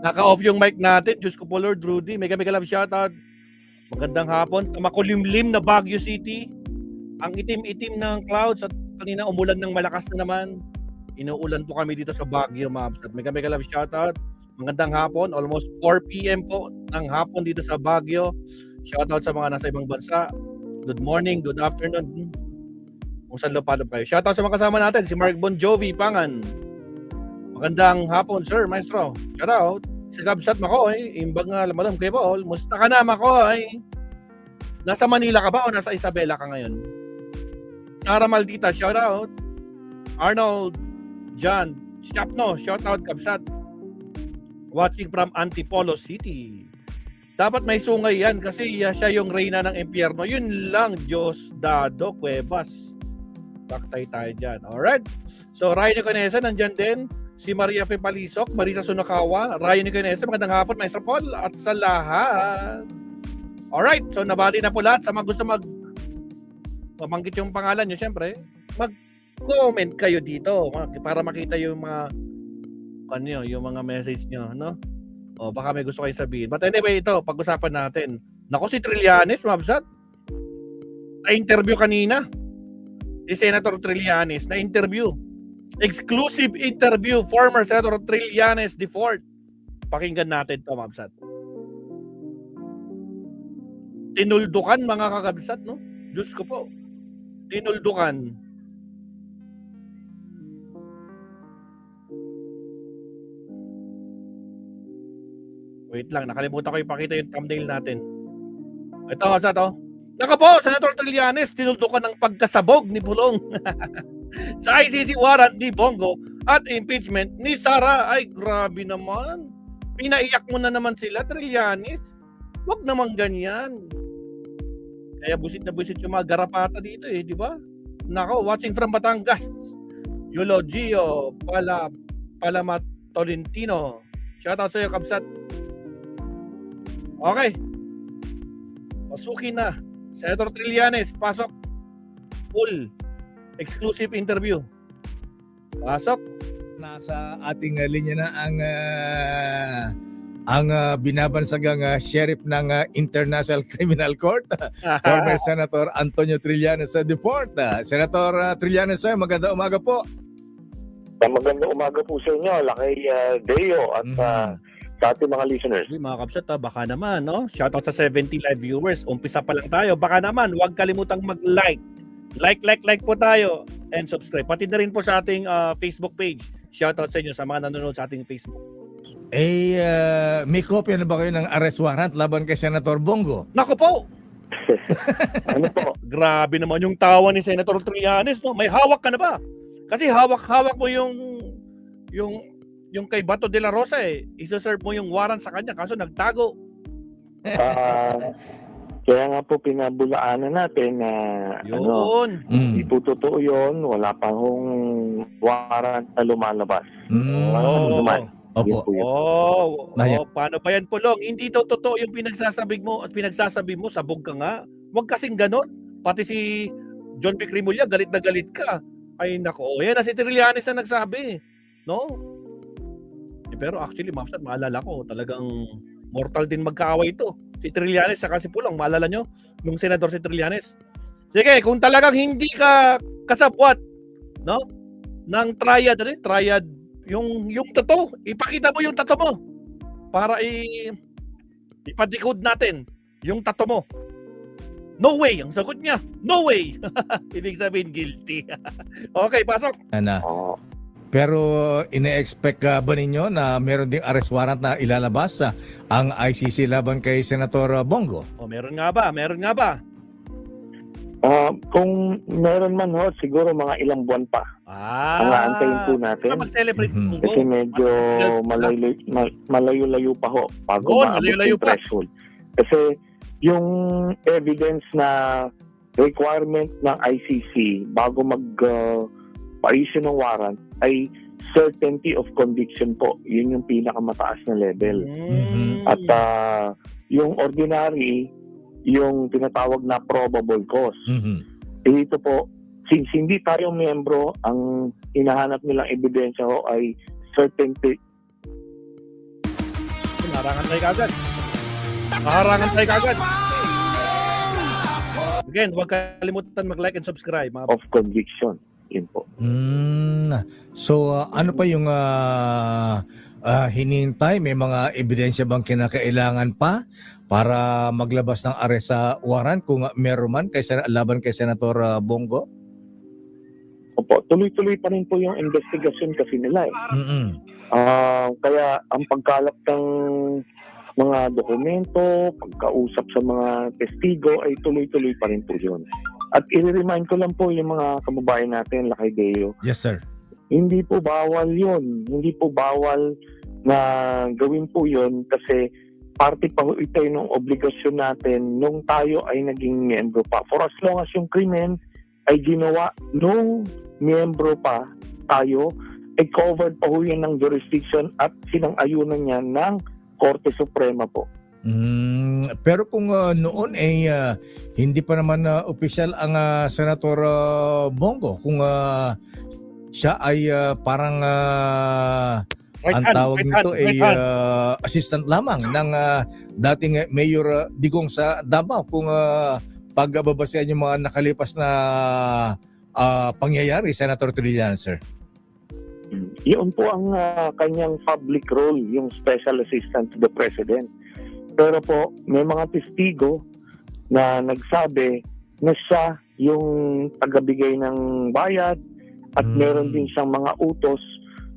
Naka-off yung mic natin. Diyos ko po, Lord Rudy. Mega love shoutout. Magandang hapon sa makulimlim na Baguio City. Ang itim-itim ng clouds at kanina umulan ng malakas na naman. Inuulan po kami dito sa Baguio, Mabs. At mega love shoutout. Magandang hapon. Almost 4 p.m. po ng hapon dito sa Baguio. Shoutout sa mga nasa ibang bansa. Good morning, good afternoon. Kung saan lupalop kayo. Shoutout sa mga kasama natin. Si Mark Bon Jovi, Pangan. Magandang hapon, sir, maestro. Shoutout. Si Gabsat Makoy, imbag nga lamadam kayo po. Musta ka na, Makoy? Nasa Manila ka ba o nasa Isabela ka ngayon? Sara Maldita, shoutout. Arnold, John, Chapno, shoutout, Gabsat. Watching from Antipolo City. Dapat may sungay yan kasi siya yung reyna ng impyerno. Yun lang, Diyos Dado Cuevas. Taktay tayo dyan. Alright? So, Ryan Conesa, nandyan din. Si Maria Pepalisok, Marisa Sunakawa, Ryan Conesa, magandang hapon, Maestro Paul, at sa lahat. Alright, so nabati na po lahat. Sa mga gusto mabanggit yung pangalan nyo, syempre, mag-comment kayo dito para makita yung mga yung mga message nyo, no? O baka may gusto kayo sabihin. But anyway, ito, pag-usapan natin. Nako, si Trillanes, Mabsat, na-interview kanina. Si Senator Trillanes, na-interview. Exclusive interview, former Senator Trillanes IV. Pakinggan natin ito, Mabsat. Tinuldukan, mga kakabsat, no? Diyos ko po. Tinuldukan. Wait lang, nakalimutan ko ipakita yung thumbnail natin. Ito, Mabsat, oh. Naka po, Senator Trillanes, tinuldukan ng pagkasabog ni Pulong sa ICC warrant ni Bongo at impeachment ni Sara. Ay, grabe naman. Pinaiyak mo na naman sila, Trillanes. Huwag naman ganyan. Kaya busit na busit yung mga garapata dito eh, di ba? Nako, watching from Batangas. Eulogio Palamat Tolentino. Shoutout sa iyo, Kabsat. Okay. Pasukin na. Senator Trillanes, pasok. Full. Exclusive interview. Pasok. Nasa ating linya na ang binabansagang sheriff ng International Criminal Court, former Senator Antonio Trillanes IV. Senator Trillanes, sir, magandang umaga po. Magandang umaga po sa inyo, Lakay Deo at sa ating mga listeners. Mga Kabsat, baka naman, no? Shoutout sa 70 live viewers. Umpisa pa lang tayo. Baka naman, huwag kalimutang mag-like. Like po tayo and subscribe. Pati na rin po sa ating Facebook page. Shoutout sa inyo sa mga nanonood sa ating Facebook. May kopya na ba kayo ng arrest warrant laban kay Senator Bongo? Nako po! Ano po? Grabe naman yung tawa ni Senator Trillanes, no? May hawak ka na ba? Kasi hawak mo yung kay Bato de la Rosa eh. Isa-serve mo yung warrant sa kanya kaso nagtago. Kaya nga po pinabulaanan natin na hindi po totoo yun. Wala pa hong warrant na lumalabas. Opo. Paano ba yan, Pulong? Hindi daw totoo yung pinagsasabi mo at pinagsasabi mo, sabog ka nga. Huwag kasing ganon. Pati si John P. Crimolia, galit na galit ka. Ay nako, yan na si Trillanes na nagsabi. No? Pero actually, Mabsat, maalala ko, talagang mortal din magkaaway ito. Si Trillanes saka si Pulong, maalala nyo? Nung senador si Trillanes. Sige, kung talagang hindi ka kasabwat, no? Ng triad, yung tato, ipakita mo yung tato mo para ipadikod natin yung tato mo. No way, ang sagot niya. No way. Ibig sabihin, guilty. Okay, pasok. Pero ine-expect ba ninyo na meron ding arrest warrant na ilalabas ang ICC laban kay Senator Bongo? Meron nga ba? Kung meron man siguro mga ilang buwan pa. Ang aantayin po natin. Mag-celebrate kasi medyo malayo-layo pa bago maabot yung threshold. Kasi yung evidence na requirement ng ICC bago pa-issue ng warrant ay certainty of conviction po. Yun yung pinakamataas na level. At yung ordinary, yung tinatawag na probable cause. Ito po, since hindi tayo miyembro, ang hinahanap nilang ebidensya ay certainty Harangan tayo kagad. Harangan tayo kagad. Again, huwag kalimutan mag-like and subscribe. Mga of conviction. Yun po. So ano pa yung hinihintay? May mga ebidensya bang kinakailangan pa para maglabas ng arrest warrant kung meron man laban kay Senator Bongo? Opo, tuloy-tuloy pa rin po yung investigation kasi nila eh. Kaya ang pagkalap ng mga dokumento, pagkausap sa mga testigo ay tuloy-tuloy pa rin po yun. At i-remind ko lang po yung mga kababayan natin, Lakay Deo, Yes, sir. hindi po bawal yun. Hindi po bawal na gawin po yun kasi parte pa ho ito ng obligasyon natin nung tayo ay naging miyembro pa. For as long as yung krimen ay ginawa nung miyembro pa tayo, ay covered pa ho yan ng jurisdiction at sinang-ayunan niya ng Korte Suprema po. Pero kung noon ay hindi pa naman opisyal ang Senator Bongo, kung siya ay parang ang tawag nito ay assistant lamang ng dating Mayor Digong sa Davao, kung pagbabasehan yung mga nakalipas na pangyayari, Senator Trillanes, sir. Yun po ang kanyang public role, yung special assistant to the president. Pero po, may mga testigo na nagsabi na siya yung tagabigay ng bayad at meron din siyang mga utos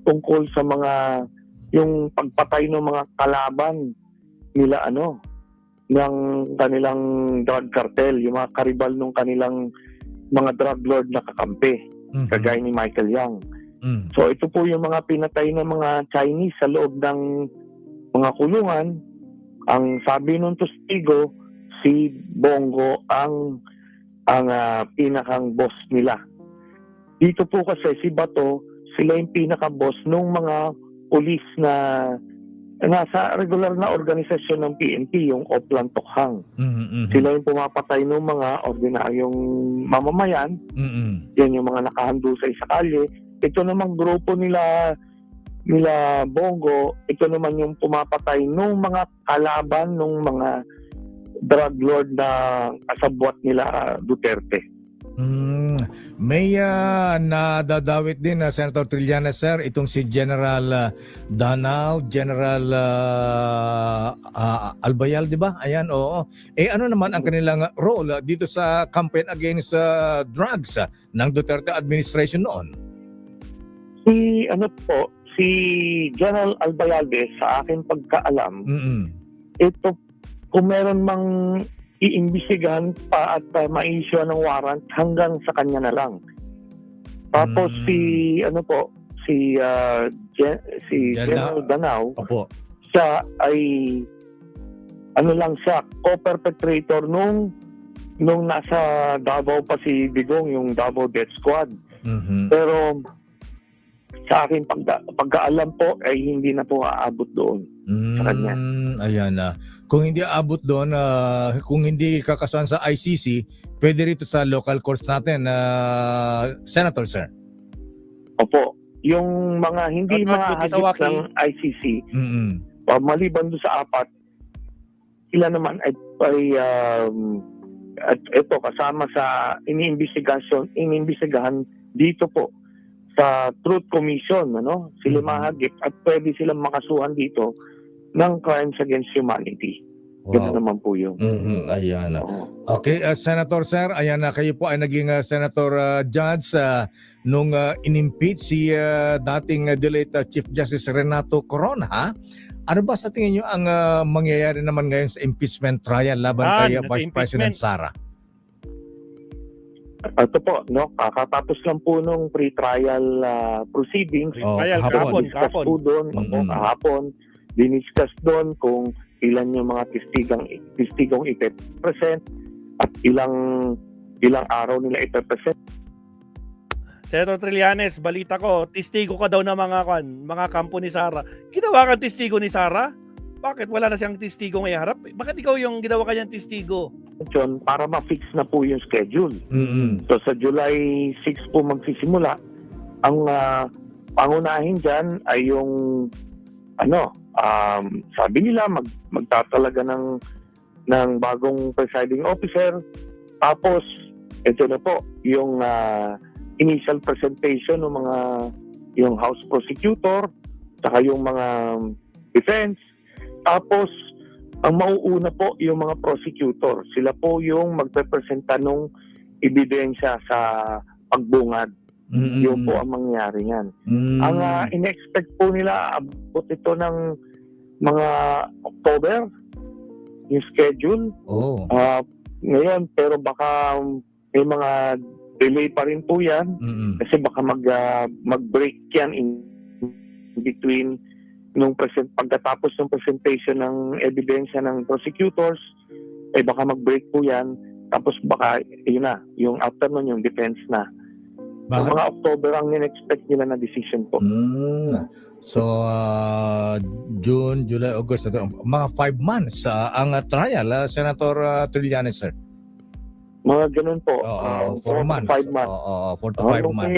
tungkol sa mga yung pagpatay ng mga kalaban nila ng kanilang drug cartel, yung mga karibal ng kanilang mga drug lord na kakampi, kagaya ni Michael Yang. So ito po yung mga pinatay ng mga Chinese sa loob ng mga kulungan. Ang sabi ng testigo, si Bongo ang pinakang boss nila. Dito po kasi si Bato, sila yung pinaka-boss ng mga pulis na nasa regular na organisasyon ng PNP, yung Oplan Tokhang. Sila yung pumapatay ng mga ordinaryong mamamayan. Yan yung mga nakahandusay sa kalye. Ito namang grupo nila Bongo, ito naman yung pumapatay ng mga kalaban ng mga drug lord na kasabwat nila Duterte. May nadadawit din na Senator Trillanes, sir, itong si General Danao, General Albayal, di ba? Ayan, oo. Ano naman ang kanilang role dito sa campaign against drugs ng Duterte administration noon? Si General Albayalde, sa aking pagkaalam, ito, kung meron mang iimbisigan pa at ma-issue ng warrant, hanggang sa kanya na lang. Tapos si General Danao, siya ay co-perpetrator nung nasa Davao pa si Digong, yung Davao Death Squad. Pero sa akin pagkaalam po ay hindi na po aabot doon sa kanya. Ayan na. Kung hindi aabot doon, kung hindi kakasuhan sa ICC, pwede rito sa local courts natin, Senator, sir. Opo. Yung mga hindi mga hagip ng ICC, maliban doon sa apat, sila naman ay at ito kasama sa iniimbestigahan dito po sa Truth Commission, sila mahagip at pwede silang makasuhan dito ng crimes against humanity. Ganun naman po yun. Ayan. Okay, Senator, sir, ayan na, kayo po ay naging Senator Judge nung inimpeach si dating delayed Chief Justice Renato Corona. Ano ba sa tingin nyo ang mangyayari naman ngayon sa impeachment trial laban kay Vice President Sara? Ito po, kakatapos lang po nung pre-trial proceedings. Kahapon. Kahapon, diniscuss doon kung ilan yung mga testigong ipe-present at ilang araw nila ipe-present. Senator Trillanes, balita ko, testigo ka daw ng mga kampo ni Sara. Ginawa kang testigo ni Sara? Bakit wala na siyang testigo may harap? Bakit ikaw yung ginawa kanyang testigo? Para ma-fix na po yung schedule. So sa July 6 po magsisimula. Ang pangunahin dyan ay yung Sabi nila magtatalaga ng bagong presiding officer. Tapos ito na po yung initial presentation ng yung House Prosecutor saka yung mga defense. Tapos ang mauuna po yung mga prosecutor. Sila po yung magpepresenta ng ebidensya sa pagbungad. Yun po ang mangyayari yan. Ang in-expect po nila, abot ito ng mga October, yung schedule. Ngayon, pero baka may mga delay pa rin po yan. Kasi baka mag-break yan in between nung pagkatapos ng presentation ng ebidensya ng prosecutors, baka mag-break po yan. Tapos baka, yun na, yung after nun, yung defense na. So, mga October ang in-expect nila na decision po. So, June, July, August, mga 5 months ang trial, Senator Trillanes, sir. Mga ganun po. 4 months. 5 months. 4 to 5 months.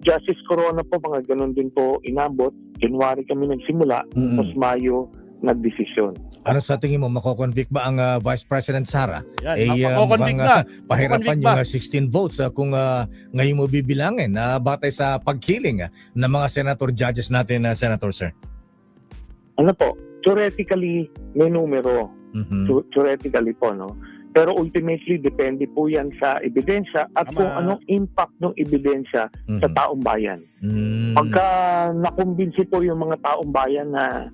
Justice Corona po, mga ganun din po inabot. January kami nagsimula, tapos Mayo nagdesisyon. Ano sa tingin mo, makoconvict ba ang Vice President Sara? Makoconvict na. Pahirapan yung 16 votes kung ngayon mo bibilangin batay sa pagkiling ng mga senator judges natin, Senator, sir? Ano po, theoretically may numero. Theoretically po, no? Pero ultimately, depende po yan sa ebidensya at kung anong impact ng ebidensya sa taong bayan. Pagka nakumbinsi po yung mga taong bayan na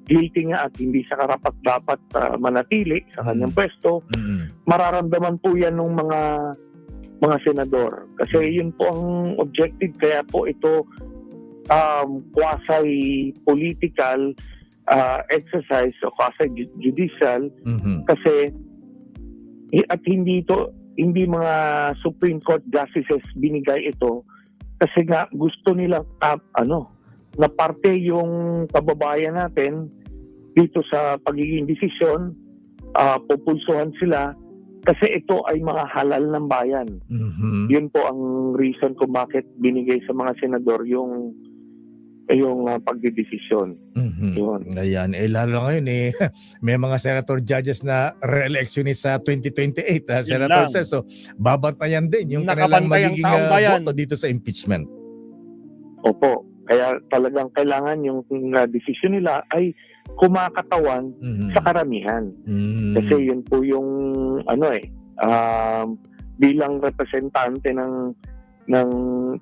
guilty nga at hindi siya karapat-dapat manatili sa kanyang pwesto, mararamdaman po yan ng mga senador. Kasi yun po ang objective. Kaya po ito quasi-political exercise o quasi-judicial kasi at hindi mga Supreme Court justices binigay ito kasi nga gusto nilang na parte yung kababayan natin dito sa pagiging desisyon, pupulsuhan sila kasi ito ay mga halal ng bayan. Yun po ang reason kung bakit binigay sa mga senador yung pagdidesisyon. Ayan, lalo ngayon may mga senator judges na re-electionist sa 2028, Senator Sir. So, babantayan din yung kanilang magiging boto dito sa impeachment. Opo. Kaya talagang kailangan yung desisyon nila ay kumakatawan sa karamihan. Kasi yun po yung bilang representante ng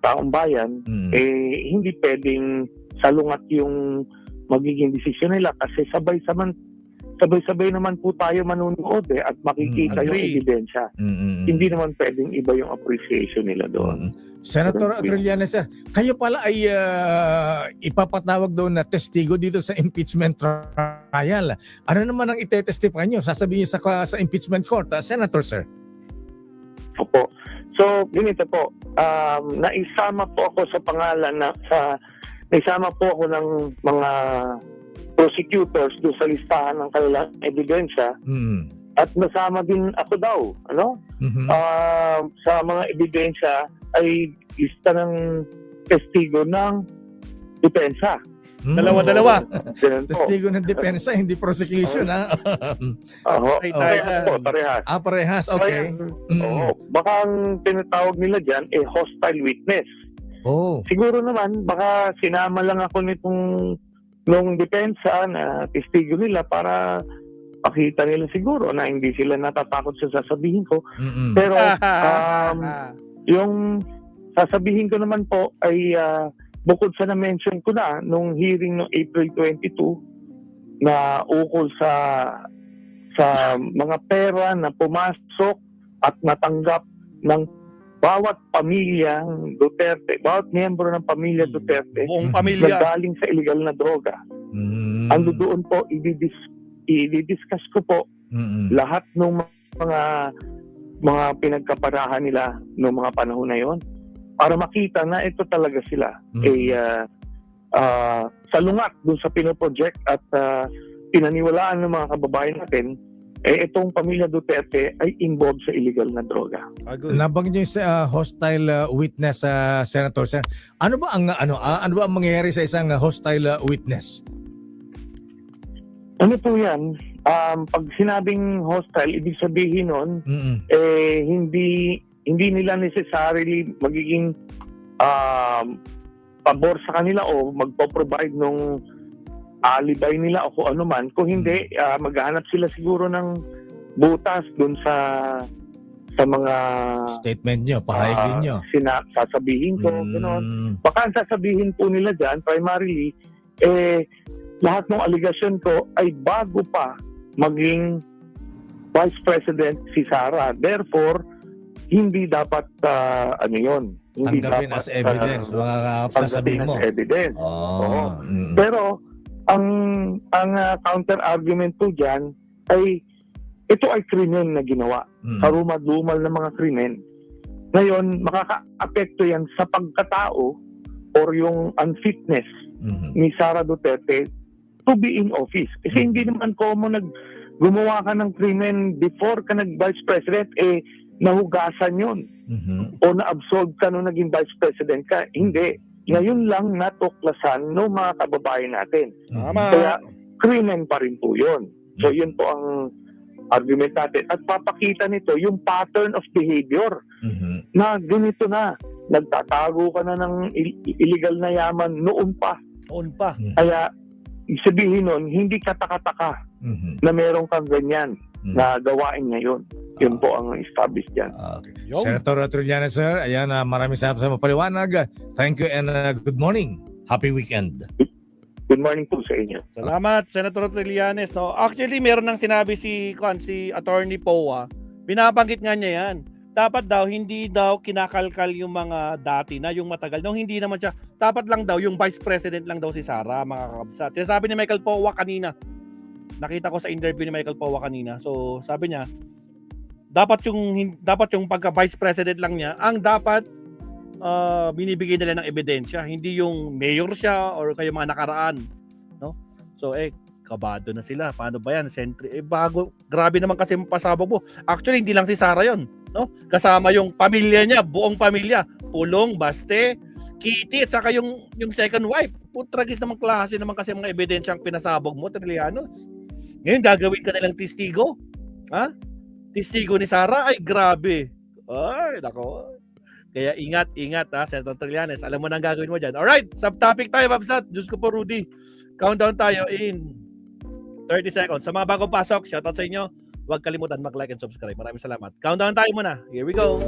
taong bayan, hindi pwedeng salungat yung magiging desisyon nila kasi sabay-sabay naman po tayo manunood at makikita yung ebidensya. Hindi naman pwedeng iba yung appreciation nila doon. Senator Trillanes, sir, kayo pala ay ipapatawag doon na testigo dito sa impeachment trial. Ano naman ang itetestify nyo? Sasabihin nyo sa impeachment court, Senator, sir? Opo. So, ganito po. Naisama po ako sa pangalan naisama po ako ng mga prosecutors doon sa listahan ng kanilang ebidensya at nasama din ako daw sa mga ebidensya ay lista ng testigo ng depensa. Dalawa-dalawa. Testigo ng depensa, hindi prosecution. Parehas. Parehas, okay. Baka ang tinatawag nila dyan hostile witness. Siguro naman baka sinama lang ako nung depensa na testigo nila para pakita nila siguro na hindi sila natatakot sa sasabihin ko. Pero yung sasabihin ko naman po ay bukod sa na-mention ko na nung hearing noong April 22 na ukol sa mga pera na pumasok at natanggap ng bawat pamilyang Duterte, bawat miyembro ng pamilya Duterte, buong pamilya na galing sa illegal na droga. Ando doon po, i-discuss ko po lahat ng mga pinagkaparahan nila noong mga panahon na yon para makita na ito talaga sila salungat doon sa pinoproject at pinaniwalaan ng mga kababayan natin itong pamilya Duterte ay involved sa illegal na droga. Nabanggit niyo yung hostile witness, Senator. Ano ba ang mangyayari sa isang hostile witness? Ano po yan? Pag sinabing hostile, ibig sabihin nun, hindi nila necessarily magiging pabor sa kanila o magpo-provide nung alibay nila o kung ano man. Kung hindi, maghahanap sila siguro ng butas dun sa mga Statement nyo, pahayag ninyo. sasabihin ko, gano'n. Baka ang sasabihin po nila dyan, primarily, lahat ng allegation ko ay bago pa maging Vice President si Sara. Therefore, hindi dapat, hindi Tanggapin dapat as evidence, sasabihin mo. as evidence. Oo. Mm. Pero, ang counter-argument po dyan ay ito ay krimen na ginawa. Karuma-dumal na mga krimen. Ngayon, makaka-apekto yan sa pagkatao or yung unfitness ni Sara Duterte to be in office. Kasi hindi naman common gumawa ka ng krimen before ka nag-Vice President, nahugasan yun. O na-absolve ka nung naging Vice President ka. Hindi. Ngayon lang natuklasan ng mga kababayan natin. Tama. Kaya krimen pa rin po yun. So yun po ang argument natin. At papakita nito yung pattern of behavior na ganito na. Nagtatago ka na ng illegal na yaman noon pa. Noon pa. Kaya sabihin nun, hindi kataka-taka na meron kang ganyan na gawain ngayon. Yun po ang established dyan. Okay. Yo. Senator Trillanes, sir, ayan, maraming salamat sa mapaliwanag. Thank you and good morning. Happy weekend. Good morning po sa inyo. Salamat, Senator Trillanes. No? Actually, meron nang sinabi si Attorney Poa. Binabanggit nga niya yan. Dapat daw, hindi daw kinakalkal yung mga dati na, yung matagal. No, hindi naman siya. Dapat lang daw, yung Vice President lang daw si Sara, mga kakabsat. Sabi ni Michael Poa kanina. Nakita ko sa interview ni Michael Poa kanina. So, sabi niya, dapat yung pagka-Vice President lang niya, ang dapat binibigay nila ng ebidensya, hindi yung mayor siya or kayo mga nakaraan, no? So kabado na sila. Paano ba yan? Bago, grabe naman kasi pasabog mo. Actually, hindi lang si Sara yon, no? Kasama yung pamilya niya, buong pamilya. Pulong, Baste, Kitty, at saka yung second wife. Putragis naman klase naman kasi mga ebidensyang pinasabog mo, Trillanes. Ngayon, gagawin ka nilang testigo? Ha? Testigo ni Sara? Ay, grabe. Ay, nako. Kaya ingat ha, Senator Trillanes. Alam mo na ang gagawin mo dyan. Alright, subtopic tayo, Babsat. Diyos ko po, Rudy. Countdown tayo in 30 seconds. Sa mga bagong pasok, shoutout sa inyo. Huwag kalimutan mag-like and subscribe. Maraming salamat. Countdown tayo muna. Here we go.